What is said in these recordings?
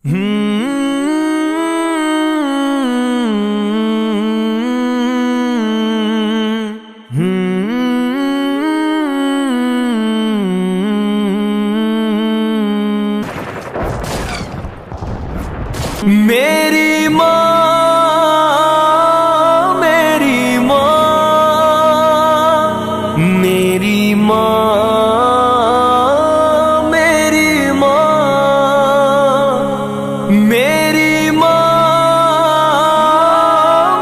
میری ماں میری ماں میری ماں میری ماں میری ماں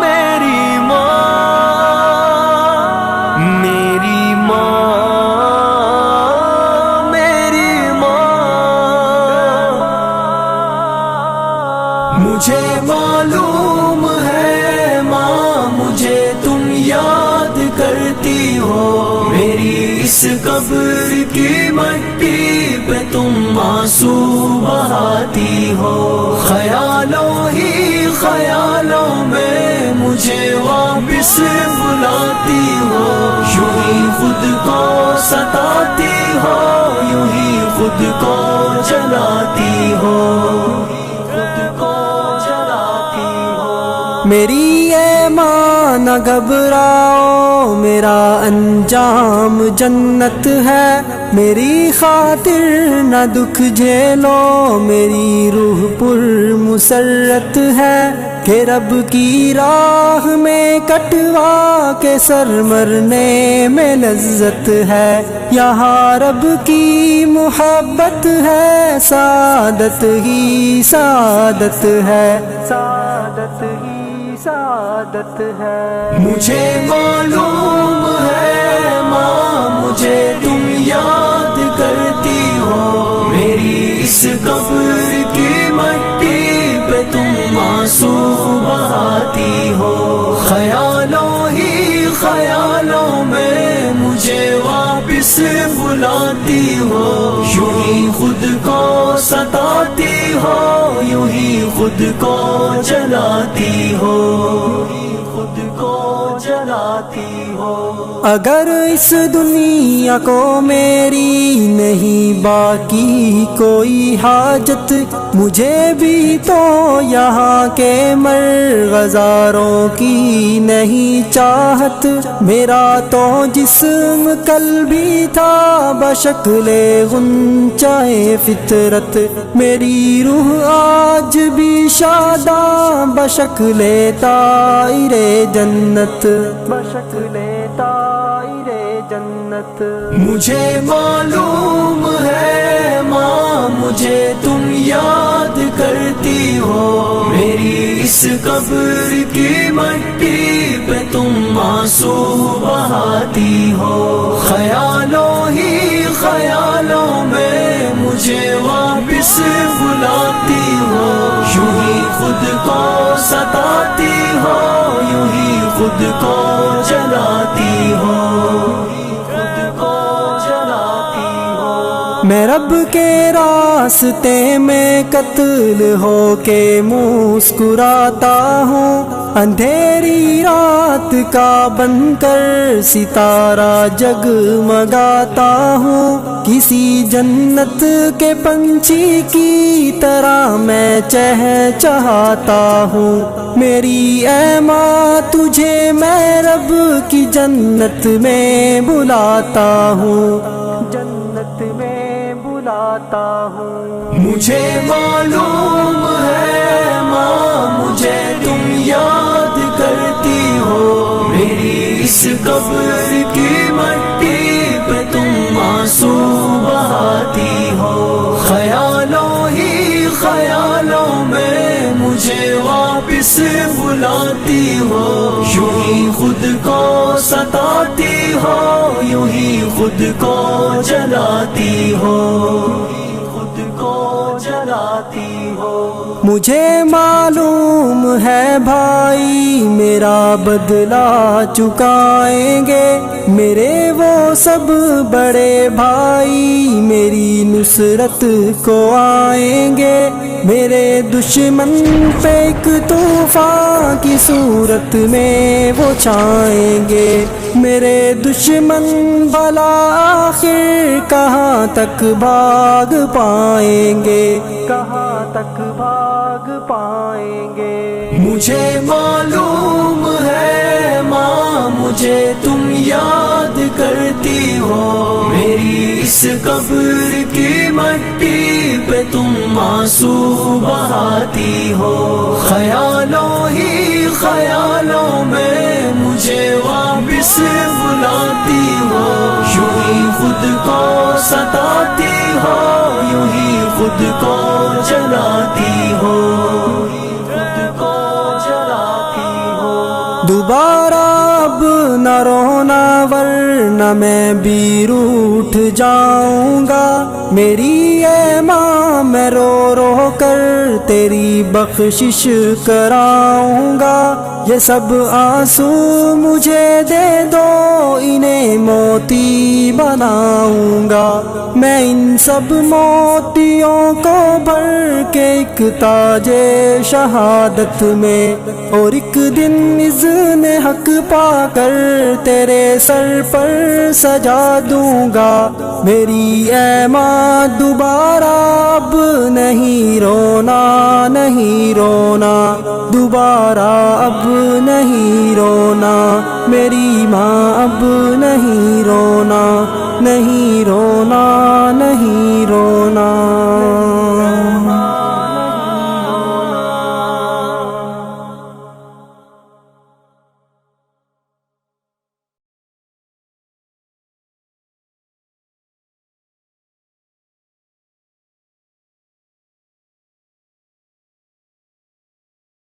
میری ماں میری ماں میری ماں مجھے معلوم ہے ماں مجھے تم یاد کرتی ہو، میری اس قبر کی مٹی پہ تم آنسو بہاتی ہو، خیالوں ہی خیالوں میں مجھے واپس بلاتی ہو، یوں ہی خود کو ستاتی ہو، یوں ہی خود کو جلاتی ہو، میری اے ماں نہ گھبراؤ، میرا انجام جنت ہے، میری خاطر نہ دکھ جھیلو، میری روح پر مسرت ہے، کہ رب کی راہ میں کٹوا کے سر مرنے میں لذت ہے، یہاں رب کی محبت ہے، سعادت ہی سعادت ہے، سعادت ہی سعادت ہے۔ مجھے معلوم ہے ماں مجھے تم یاد کرتی ہو، میری اس قبر کی مٹی پہ تم آنسو بہاتی ہو، خیالوں ہی خیالوں میں مجھے واپس بلاتی ہو، یوں ہی خود کو ستاتی ہو، یوں ہی خود کو جلاتی ہو، خود کو جلاتی ہو۔ اگر اس دنیا کو میری نہیں باقی کوئی حاجت، مجھے بھی تو یہاں کے مرغزاروں کی نہیں چاہت، میرا تو جسم کل بھی تھا بشکل غنچۂ فطرت، میری روح آج بھی شاداں بشکل طائر جنت، بشکل طائر جنت۔ مجھے معلوم ہے ماں مجھے تم یاد کرتی ہو، میری اس قبر کی مٹی پہ تم آنسو بہاتی ہو، خیالوں ہی خیالوں میں مجھے واپس بلاتی ہو، یوں ہی خود کو ستاتی ہو، یوں ہی خود کو جلاتی ہو، خود کو جلاتی ہو۔ میں رب کے راستے میں قتل ہو کے مسکراتا ہوں، اندھیری رات کا بن کر ستارہ جگمگاتا ہوں، کسی جنت کے پنچھی کی طرح میں چہچہاتا ہوں، میری اے ماں تجھے میں رب کی جنت میں بلاتا ہوں، جنت میں بلاتا ہوں۔ مجھے معلوم ہے ماں مجھے تم یاد کرتی ہو، میری اس قبر کی مٹی پہ تم آنسو بہاتی ہو، خیالوں ہی خیالوں میں مجھے واپس بلاتی ہو، یوں ہی خود کو ستاتی ہو، یوں ہی خود کو جلاتی ہو، خود کو جلاتی ہو۔ مجھے معلوم ہے بھائی میرا بدلہ چکائیں گے، میرے وہ سب بڑے بھائی میری نصرت کو آئیں گے، میرے دشمن پہ ایک طوفان کی صورت میں وہ چھائیں گے، میرے دشمن بھلا آخر کہاں تک بھاگ پائیں گے، کہاں تک بھاگ پائیں گے۔ مجھے معلوم ہے ماں مجھے تم یاد کرتی ہو، میری اس قبر کی مٹی پہ تم آنسو بہاتی ہو، خیالوں ہی خیالوں میں مجھے واپس بلاتی ہو، یوں ہی خود کو ستاتی ہو، یوں ہی خود کو جلاتی ہو، دوبارہ اب نہ رونا ورنہ میں بھی روٹھ جاؤں گا، میری اے ماں میں رو رو کر تیری بخشش کراؤں گا، یہ سب آنسو مجھے دے دو انہیں موتی بناؤں گا، میں ان سب موتیوں کو بھر کے ایک تاج شہادت میں اور ایک دن اذن حق پا کر تیرے سر پر سجا دوں گا، میری اے ماں دوبارہ اب نہیں رونا نہیں رونا، دوبارہ اب نہیں رونا، میری ماں اب نہیں رونا نہیں رونا نہیں رونا۔